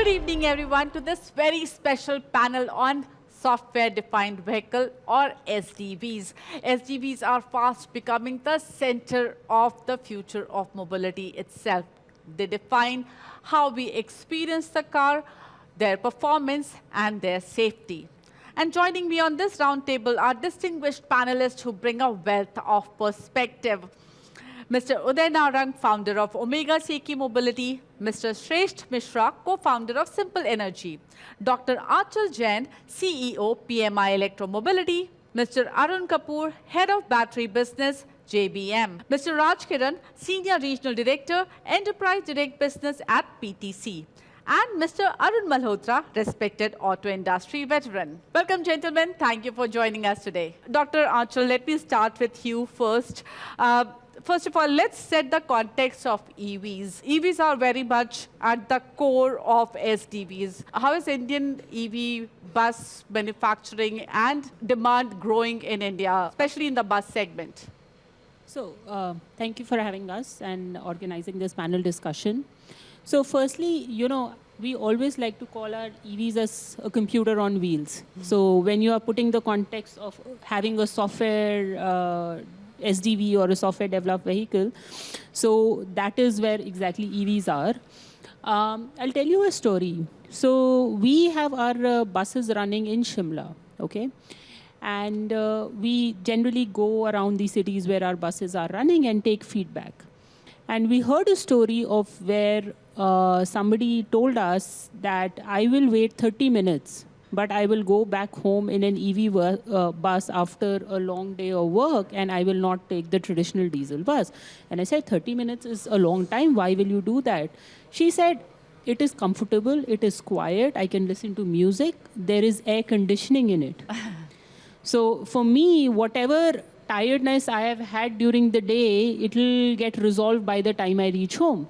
Good evening, everyone, to this very special panel on software-defined vehicle or SDVs. SDVs are fast becoming the center of the future of mobility itself. They define how we experience the car, their performance, and their safety. And joining me on this roundtable are distinguished panelists who bring a wealth of perspective. Mr. Uday Narang, founder of OmegaSeiki Mobility, Mr. Shrestha Mishra, co-founder of Simple Energy, Dr. Anchal Jain, CEO, PMI Electro Mobility, Mr. Arun Kapoor, head of battery business, JBM, Mr. Raj Kiran, senior regional director, enterprise direct business at PTC, and Mr. Arun Malhotra, respected auto industry veteran. Welcome, gentlemen. Thank you for joining us today. Dr. Anchal, let me start with you first. First of all, let's set the context of EVs. EVs are very much at the core of SDVs. How is Indian EV bus manufacturing and demand growing in India, especially in the bus segment? So, thank you for having us and organizing this panel discussion. So, firstly, we always like to call our EVs as a computer on wheels. So, when you are putting the context of having a software SDV or a software developed vehicle. So that is where exactly EVs are. I'll tell you a story. So we have our buses running in Shimla, okay? And we generally go around the cities where our buses are running and take feedback. And we heard a story of where somebody told us that I will wait 30 minutes but I will go back home in an EV bus after a long day of work, and I will not take the traditional diesel bus. And I said, 30 minutes is a long time. Why will you do that? She said, it is comfortable. It is quiet. I can listen to music. There is air conditioning in it. So for me, whatever tiredness I have had during the day, it will get resolved by the time I reach home.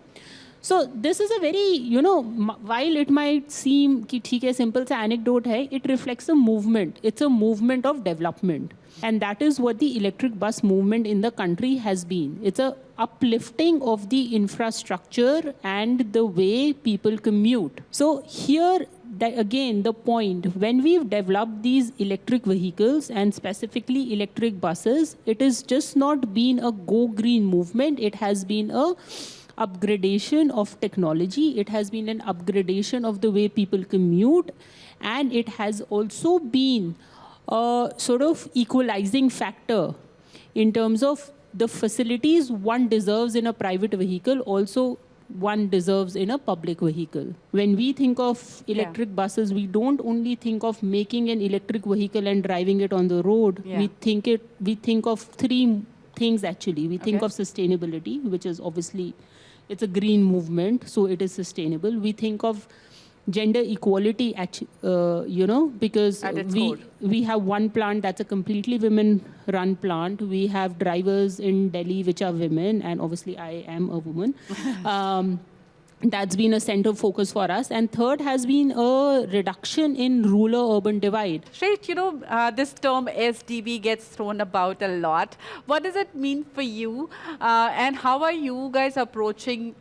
So this is a very, while it might seem कि ठीक है simple सा anecdote है, it reflects a movement. It's a movement of development. And that is what the electric bus movement in the country has been. It's a uplifting of the infrastructure and the way people commute. So here, again, the point, when we've developed these electric vehicles and specifically electric buses, it has just not been a go green movement. It has been a upgradation of technology. It has been an upgradation of the way people commute, and it has also been a sort of equalizing factor in terms of the facilities one deserves in a private vehicle, also one deserves in a public vehicle. When we think of electric buses, we don't only think of making an electric vehicle and driving it on the road. We think of three things actually. We think of sustainability, which is obviously it's a green movement, so it is sustainable. We think of gender equality, because we have one plant that's a completely women-run plant. We have drivers in Delhi which are women, and obviously I am a woman. That's been a center focus for us. And third has been a reduction in rural-urban divide. Shrestha, this term SDV gets thrown about a lot. What does it mean for you? And how are you guys approaching,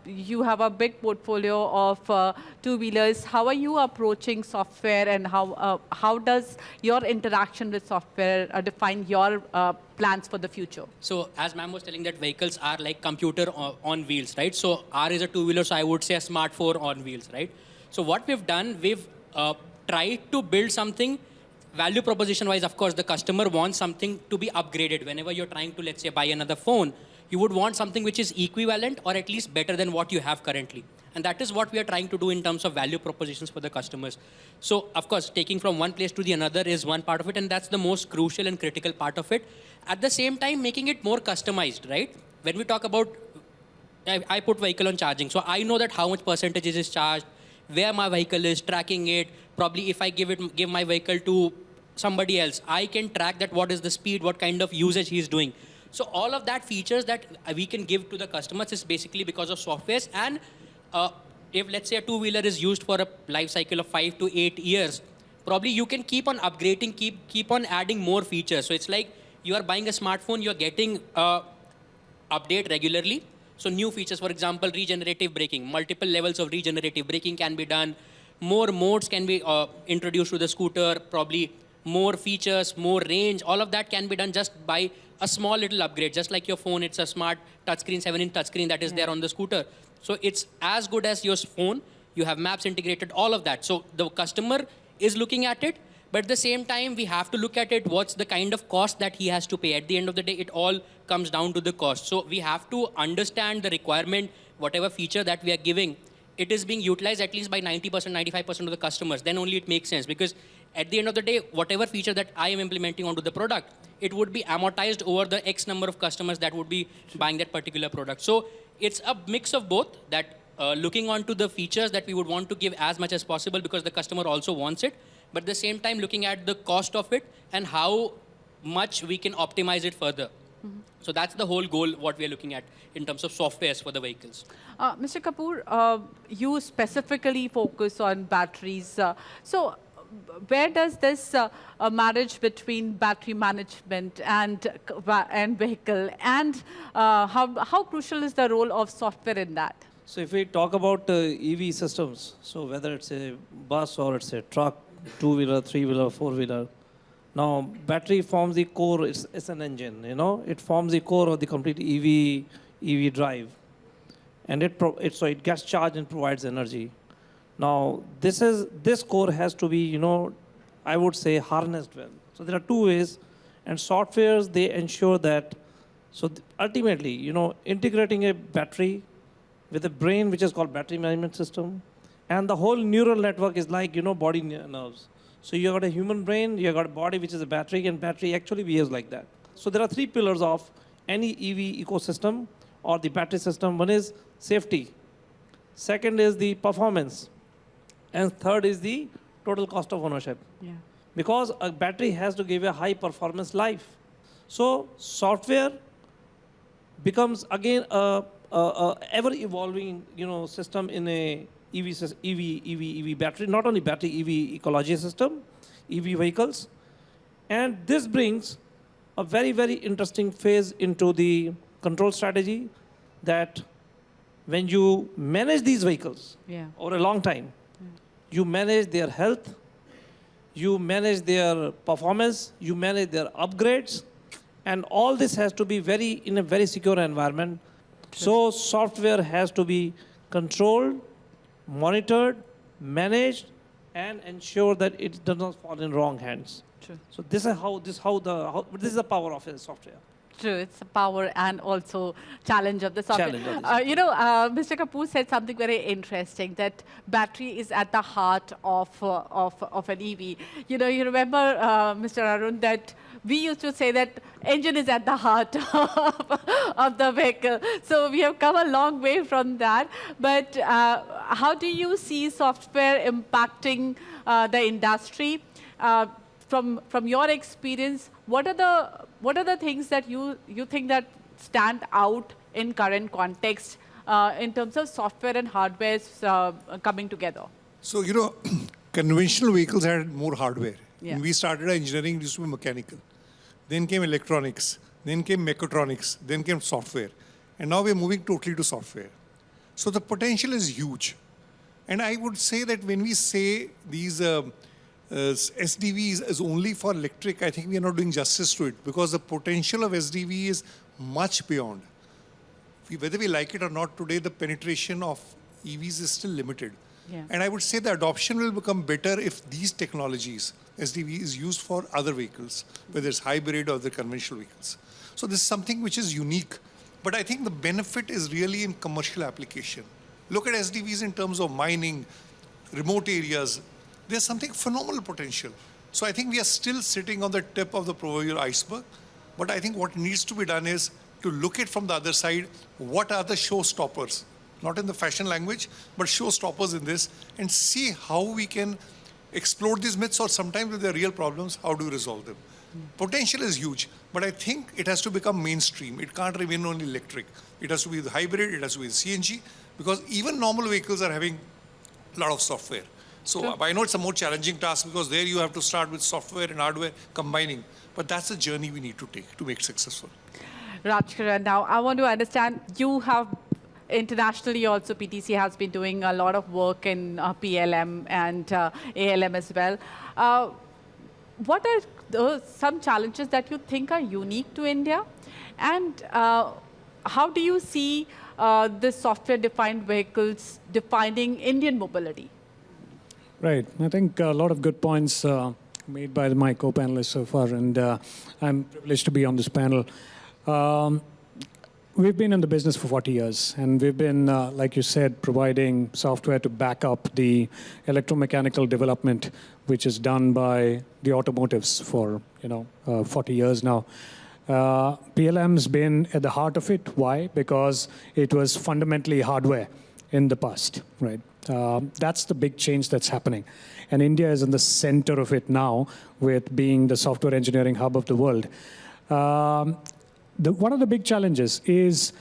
you have a big portfolio of two-wheelers. How are you approaching software, and how does your interaction with software define your plans for the future? So as ma'am was telling, that vehicles are like computer on wheels, right? So R is a two-wheeler, so I would say a smartphone on wheels, right? So what we've done, we've tried to build something value proposition wise. Of course, the customer wants something to be upgraded. Whenever you're trying to, let's say, buy another phone, you would want something which is equivalent or at least better than what you have currently. And that is what we are trying to do in terms of value propositions for the customers. So, of course, taking from one place to the another is one part of it, and that's the most crucial and critical part of it. At the same time, making it more customized, right? When we talk about, I put vehicle on charging, so I know that how much percentage is charged, where my vehicle is, tracking it. Probably if I give my vehicle to somebody else, I can track that what is the speed, what kind of usage he's doing. So all of that features that we can give to the customers is basically because of softwares. And if let's say a two-wheeler is used for a life cycle of 5 to 8 years, probably you can keep on upgrading, keep on adding more features. So it's like you are buying a smartphone, you're getting update regularly. So new features, for example, regenerative braking, multiple levels of regenerative braking can be done. More modes can be introduced to the scooter, probably more features, more range. All of that can be done just by a small little upgrade. Just like your phone, it's a smart touchscreen, 7-inch touchscreen that is there on the scooter. So it's as good as your phone. You have maps integrated, all of that. So the customer is looking at it, but at the same time, we have to look at it, what's the kind of cost that he has to pay. At the end of the day, it all comes down to the cost. So we have to understand the requirement, whatever feature that we are giving, it is being utilized at least by 90%, 95% of the customers. Then only it makes sense. Because at the end of the day, whatever feature that I am implementing onto the product, it would be amortized over the X number of customers that would be buying that particular product. So it's a mix of both, that looking onto the features that we would want to give as much as possible because the customer also wants it, but at the same time looking at the cost of it and how much we can optimize it further. So that's the whole goal, what we are looking at in terms of softwares for the vehicles. Mr. Kapoor, you specifically focus on batteries. So where does this marriage between battery management and vehicle, and how crucial is the role of software in that? So if we talk about EV systems, so whether it's a bus or it's a truck, two-wheeler, three-wheeler, four-wheeler, now battery forms the core, it's an engine, you know, it forms the core of the complete EV drive. And so it gets charged and provides energy. Now this core has to be, you know, I would say harnessed well. So there are two ways, and softwares, they ensure that, so ultimately, you know, integrating a battery with a brain which is called battery management system, and the whole neural network is like, you know, body nerves. So you got a human brain, you got a body which is a battery, and battery actually behaves like that. So there are three pillars of any EV ecosystem or the battery system. One is safety, second is the performance, and third is the total cost of ownership. Yeah. Because a battery has to give a high performance life. So software becomes again a ever evolving, you know, system in a EV battery, not only battery, EV ecology system, EV vehicles. And this brings a very, very interesting phase into the control strategy, that when you manage these vehicles over a long time, you manage their health, you manage their performance, you manage their upgrades, and all this has to be in a very secure environment. So software has to be controlled, monitored, managed, and ensure that it does not fall in wrong hands. True. So this is the power of a software. True, it's a power and also challenge of the software. Mr. Kapoor said something very interesting, that battery is at the heart of an EV. You know, you remember, Mr. Arun, that we used to say that engine is at the heart of the vehicle. So we have come a long way from that. But how do you see software impacting the industry? From your experience, what are the things that you think that stand out in current context in terms of software and hardware coming together? So, you know, conventional vehicles had more hardware. Yeah. When we started our engineering, it used to be mechanical. Then came electronics, then came mechatronics, then came software. And now we're moving totally to software. So the potential is huge. And I would say that when we say these SDVs is only for electric, I think we are not doing justice to it, because the potential of SDV is much beyond. Whether we like it or not today, the penetration of EVs is still limited. Yeah. And I would say the adoption will become better if these technologies, SDV, is used for other vehicles, whether it's hybrid or the conventional vehicles. So this is something which is unique. But I think the benefit is really in commercial application. Look at SDVs in terms of mining, remote areas. There's something phenomenal potential. So I think we are still sitting on the tip of the proverbial iceberg. But I think what needs to be done is to look at from the other side, what are the showstoppers? Not in the fashion language, but showstoppers in this, and see how we can explode these myths, or sometimes if there are real problems, how do we resolve them? Potential is huge, but I think it has to become mainstream. It can't remain only electric. It has to be the hybrid, it has to be the CNG, because even normal vehicles are having a lot of software. So I know it's a more challenging task, because there you have to start with software and hardware combining. But that's the journey we need to take to make it successful. Raj Kiran, now I want to understand, you have internationally also PTC has been doing a lot of work in PLM and ALM as well. What are some challenges that you think are unique to India? And how do you see the software-defined vehicles defining Indian mobility? Right. I think a lot of good points made by my co-panelists so far, and I'm privileged to be on this panel. We've been in the business for 40 years, and we've been, like you said, providing software to back up the electromechanical development, which is done by the automotives for 40 years now. PLM's been at the heart of it. Why? Because it was fundamentally hardware in the past, right? That's the big change that's happening. And India is in the center of it now, with being the software engineering hub of the world. One of the big challenges is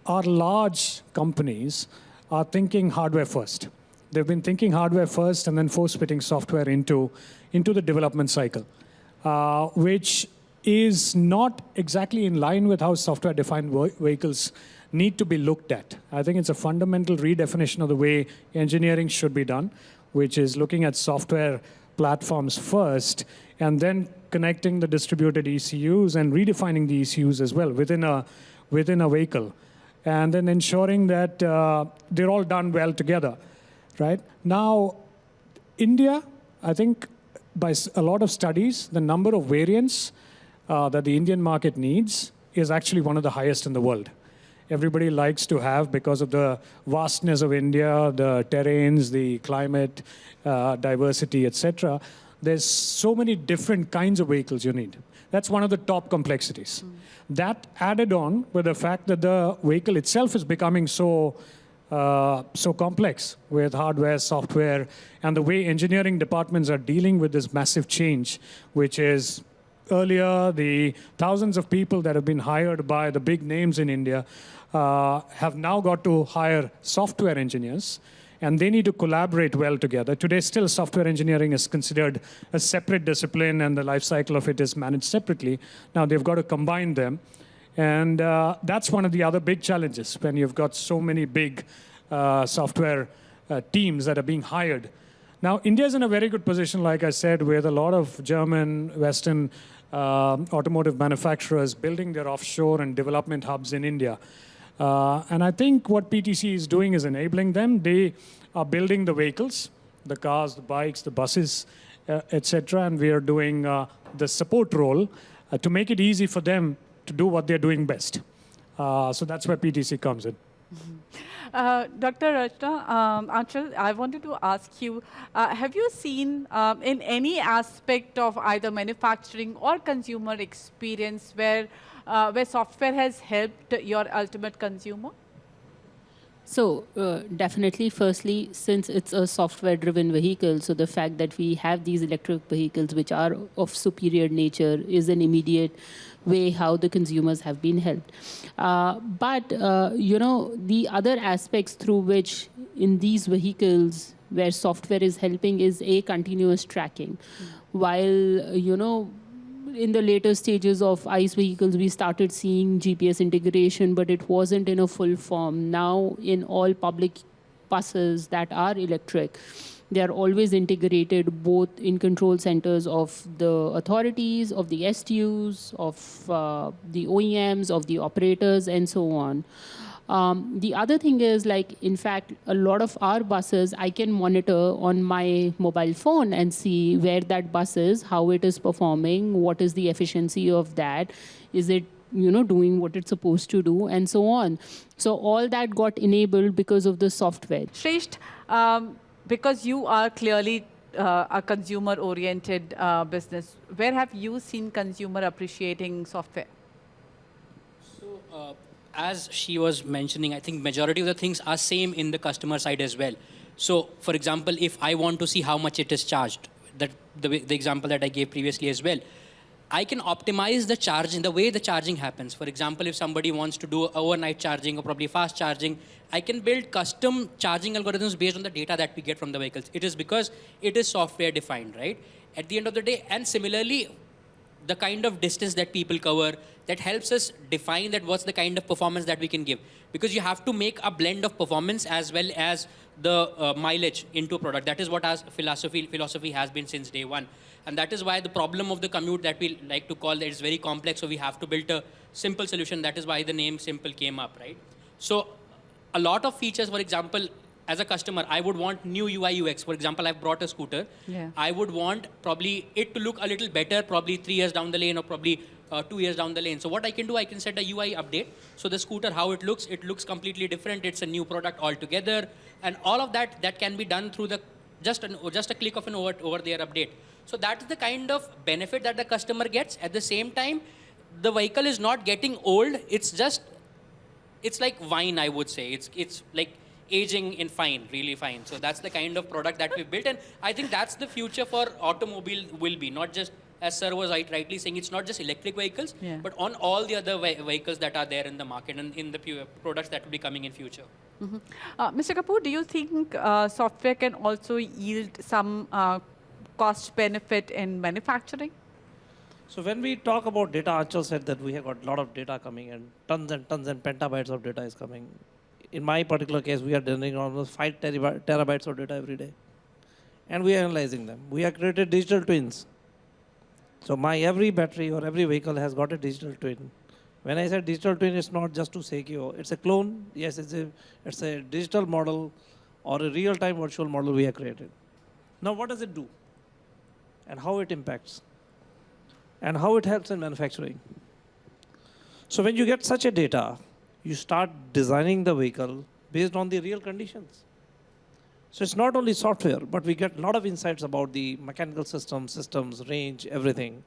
our large companies are thinking hardware first. They've been thinking hardware first and then force-fitting software into the development cycle, which is not exactly in line with how software-defined vehicles need to be looked at. I think it's a fundamental redefinition of the way engineering should be done, which is looking at software platforms first and then connecting the distributed ECUs and redefining the ECUs as well within a vehicle, and then ensuring that they're all done well together, right? Now, India, I think by a lot of studies, the number of variants that the Indian market needs is actually one of the highest in the world. Everybody likes to have, because of the vastness of India, the terrains, the climate, diversity, etc. There's so many different kinds of vehicles you need. That's one of the top complexities. That added on with the fact that the vehicle itself is becoming so complex with hardware, software, and the way engineering departments are dealing with this massive change, which is earlier the thousands of people that have been hired by the big names in India have now got to hire software engineers, and they need to collaborate well together. Today, still, software engineering is considered a separate discipline, and the life cycle of it is managed separately. Now, they've got to combine them. And that's one of the other big challenges when you've got so many big software teams that are being hired. Now, India is in a very good position, like I said, with a lot of German, Western automotive manufacturers building their offshore and development hubs in India. And I think what PTC is doing is enabling them. They are building the vehicles, the cars, the bikes, the buses, etc. And we are doing the support role to make it easy for them to do what they're doing best. So that's where PTC comes in. Dr. Rachna, Anchal, I wanted to ask you, have you seen in any aspect of either manufacturing or consumer experience where software has helped your ultimate consumer? So definitely, firstly, since it's a software-driven vehicle, so the fact that we have these electric vehicles which are of superior nature is an immediate way how the consumers have been helped. But the other aspects through which in these vehicles where software is helping is a continuous tracking. While, in the later stages of ICE vehicles, we started seeing GPS integration, but it wasn't in a full form. Now, in all public buses that are electric, they are always integrated both in control centers of the authorities, of the STUs, of the OEMs, of the operators, and so on. The other thing is, in fact, a lot of our buses, I can monitor on my mobile phone and see where that bus is, how it is performing, what is the efficiency of that, is it doing what it's supposed to do, and so on. So all that got enabled because of the software. Shrestha, because you are clearly a consumer-oriented business, where have you seen consumer appreciating software? So, as she was mentioning, I think majority of the things are same in the customer side as well. So, for example, if I want to see how much it is charged, that the example that I gave previously as well, I can optimize the charging, the way the charging happens. For example, if somebody wants to do overnight charging or probably fast charging, I can build custom charging algorithms based on the data that we get from the vehicles. It is because it is software defined, right? At the end of the day, and similarly, the kind of distance that people cover, that helps us define that what's the kind of performance that we can give. Because you have to make a blend of performance as well as the mileage into a product. That is what our philosophy has been since day one. And that is why the problem of the commute that we like to call that is very complex, so we have to build a simple solution. That is why the name simple came up, right? So a lot of features, for example, as a customer, I would want new UI UX. For example, I've brought a scooter. Yeah. I would want probably it to look a little better, probably 3 years down the lane or probably 2 years down the lane. So what I can do, I can set a UI update. So the scooter, how it looks completely different. It's a new product altogether. And all of that can be done through the just a click of an over-the-air update. So that is the kind of benefit that the customer gets. At the same time, the vehicle is not getting old. It's like wine, I would say. It's like aging in fine, really fine. So that's the kind of product that we built. And I think that's the future for automobile will be. Not just, as sir was rightly saying, it's not just electric vehicles, but on all the other vehicles that are there in the market and in the products that will be coming in future. Mr. Kapoor, do you think software can also yield some cost benefit in manufacturing? So when we talk about data, Anchal said that we have got a lot of data coming and tons and petabytes of data is coming. In my particular case, we are generating almost 5 terabytes of data every day. And we are analyzing them. We have created digital twins. So my every battery or every vehicle has got a digital twin. When I say digital twin, it's not just to say, it's a clone. Yes, it's a digital model or a real-time virtual model we have created. Now, what does it do? And how it impacts? And how it helps in manufacturing? So when you get such a data, you start designing the vehicle based on the real conditions. So it's not only software, but we get a lot of insights about the mechanical systems, range, everything.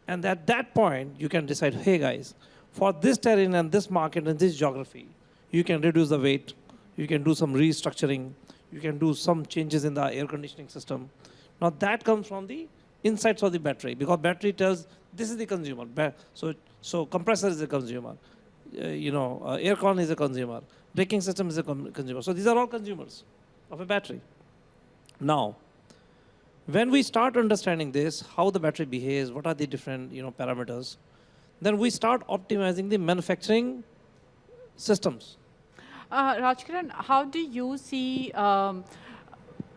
And at that point, you can decide, hey guys, for this terrain and this market and this geography, you can reduce the weight, you can do some restructuring, you can do some changes in the air conditioning system. Now that comes from the insights of the battery, because battery tells this is the consumer. So compressor is the consumer. Aircon is a consumer. Braking system is a consumer. So these are all consumers of a battery. Now, when we start understanding this, how the battery behaves, what are the different parameters, then we start optimizing the manufacturing systems. Raj Kiran, how do you see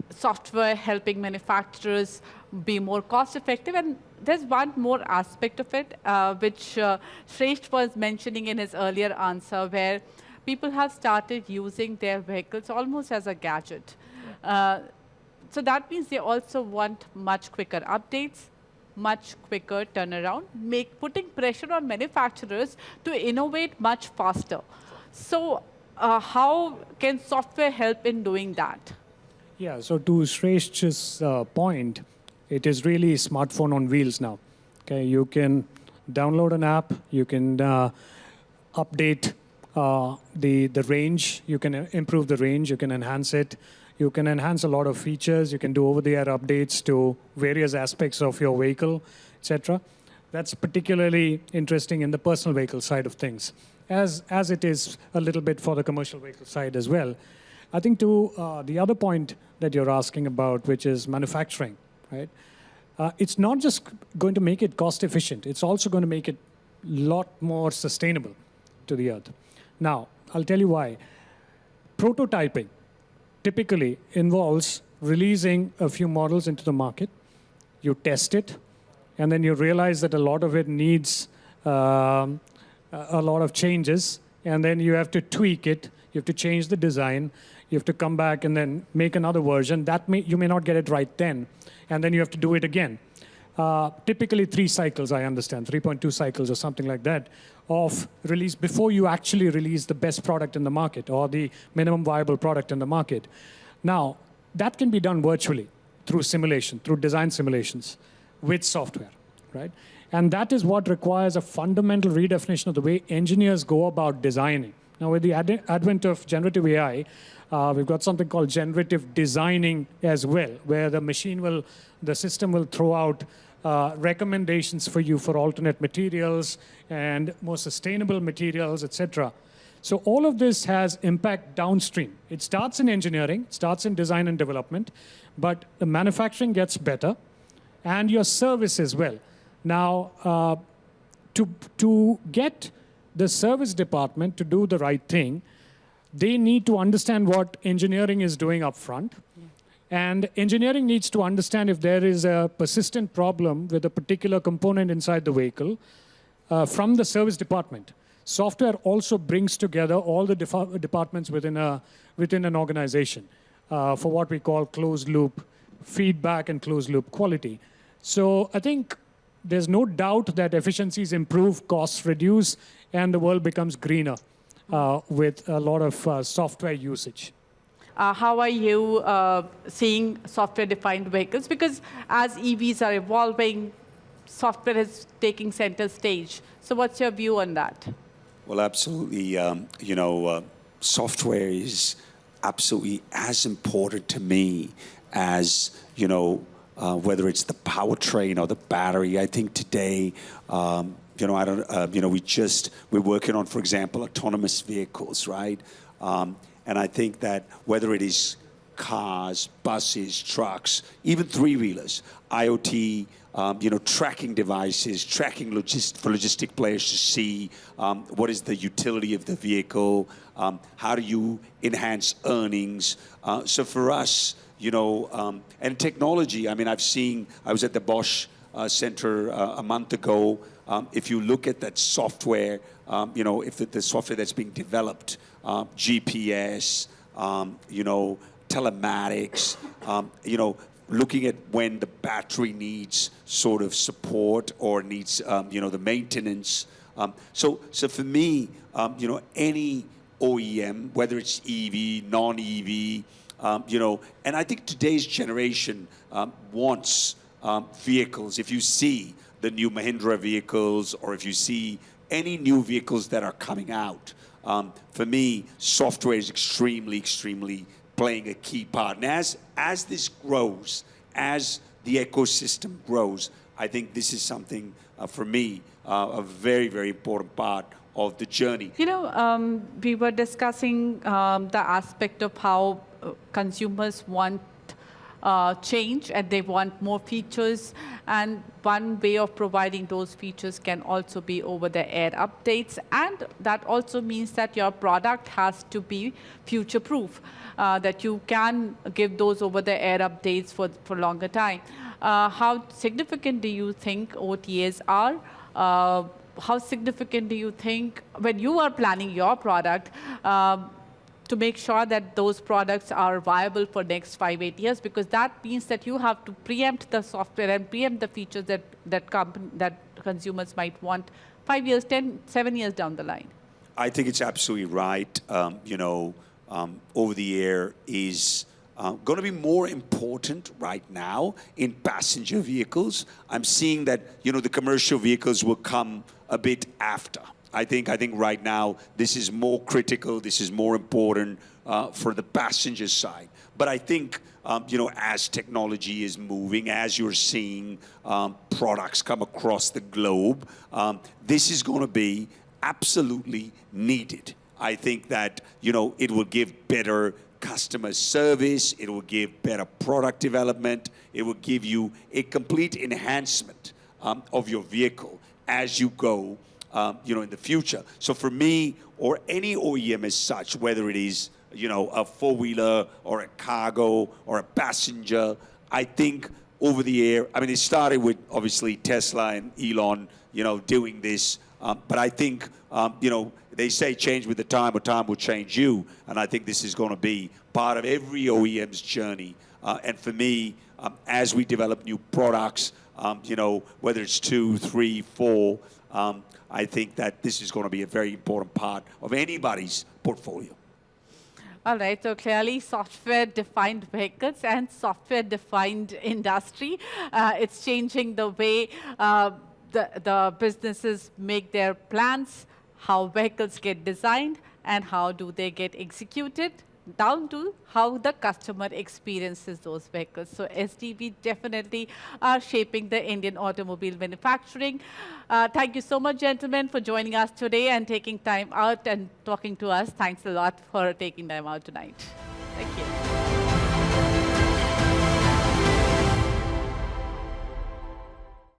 software helping manufacturers be more cost effective? And there's one more aspect of it, which Shrestha was mentioning in his earlier answer, where people have started using their vehicles almost as a gadget. So that means they also want much quicker updates, much quicker turnaround, putting pressure on manufacturers to innovate much faster. So how can software help in doing that? Yeah, so to Shrestha's point, it is really smartphone on wheels now. Okay, you can download an app, you can update the range, you can improve the range, you can enhance it, you can enhance a lot of features, you can do over-the-air updates to various aspects of your vehicle, etc. That's particularly interesting in the personal vehicle side of things, as it is a little bit for the commercial vehicle side as well. I think to the other point that you're asking about, which is manufacturing, right? It's not just going to make it cost efficient, it's also going to make it a lot more sustainable to the earth. Now, I'll tell you why. Prototyping typically involves releasing a few models into the market, you test it, and then you realize that a lot of it needs a lot of changes, and then you have to tweak it, you have to change the design, you have to come back and then make another version. You may not get it right then, and then you have to do it again. Typically 3 cycles, I understand, 3.2 cycles or something like that, of release before you actually release the best product in the market or the minimum viable product in the market. Now, that can be done virtually through simulation, through design simulations with software, right? And that is what requires a fundamental redefinition of the way engineers go about designing. Now, with the advent of generative AI, we've got something called generative designing as well, where the system will throw out recommendations for you for alternate materials and more sustainable materials, etc. So all of this has impact downstream. It starts in engineering, starts in design and development, but the manufacturing gets better and your service as well. Now, to get the service department to do the right thing, they need to understand what engineering is doing up front. And engineering needs to understand if there is a persistent problem with a particular component inside the vehicle from the service department. Software also brings together all the departments within an organization for what we call closed loop feedback and closed loop quality. So I think there's no doubt that efficiencies improve, costs reduce, and the world becomes greener with a lot of software usage. How are you seeing software-defined vehicles? Because as EVs are evolving, software is taking center stage. So what's your view on that? Well, absolutely. Software is absolutely as important to me as, whether it's the powertrain or the battery. I think today, we're working on, for example, autonomous vehicles, right? And I think that whether it is cars, buses, trucks, even three-wheelers, IoT, tracking devices, tracking for logistic players to see what is the utility of the vehicle, how do you enhance earnings. So for us, and technology, I was at the Bosch Center a month ago. If you look at that software, if the software that's being developed, GPS, telematics, looking at when the battery needs sort of support or needs, the maintenance. So for me, any OEM, whether it's EV, non-EV, and I think today's generation wants vehicles. If you see the new Mahindra vehicles, or if you see any new vehicles that are coming out, for me, software is extremely playing a key part. And as this grows, as the ecosystem grows, I think this is something, for me, a very important part of the journey. We were discussing the aspect of how consumers want change and they want more features, and one way of providing those features can also be over-the-air updates, and that also means that your product has to be future-proof, that you can give those over-the-air updates for longer time. How significant do you think OTAs are? How significant do you think when you are planning your product to make sure that those products are viable for next 5-8 years, because that means that you have to preempt the software and preempt the features that consumers might want 5 years, 7 years down the line. I think it's absolutely right. Over the air is going to be more important right now in passenger vehicles. I'm seeing that the commercial vehicles will come a bit after. I think right now this is more critical, this is more important for the passenger side. But I think, as technology is moving, as you're seeing products come across the globe, this is going to be absolutely needed. I think that, it will give better customer service, it will give better product development, it will give you a complete enhancement of your vehicle as you go in the future. So for me, or any OEM as such, whether it is, a four-wheeler or a cargo or a passenger, I think over the air, it started with obviously Tesla and Elon, doing this. But I think, they say change with the time or time will change you. And I think this is going to be part of every OEM's journey. And for me, as we develop new products, whether it's 2, 3, 4, I think that this is going to be a very important part of anybody's portfolio. All right, so clearly software-defined vehicles and software-defined industry. It's changing the way the businesses make their plans, how vehicles get designed, and how do they get executed, down to how the customer experiences those vehicles. So SDV definitely are shaping the Indian automobile manufacturing. Thank you so much, gentlemen, for joining us today and taking time out and talking to us. Thanks a lot for taking time out tonight. Thank you.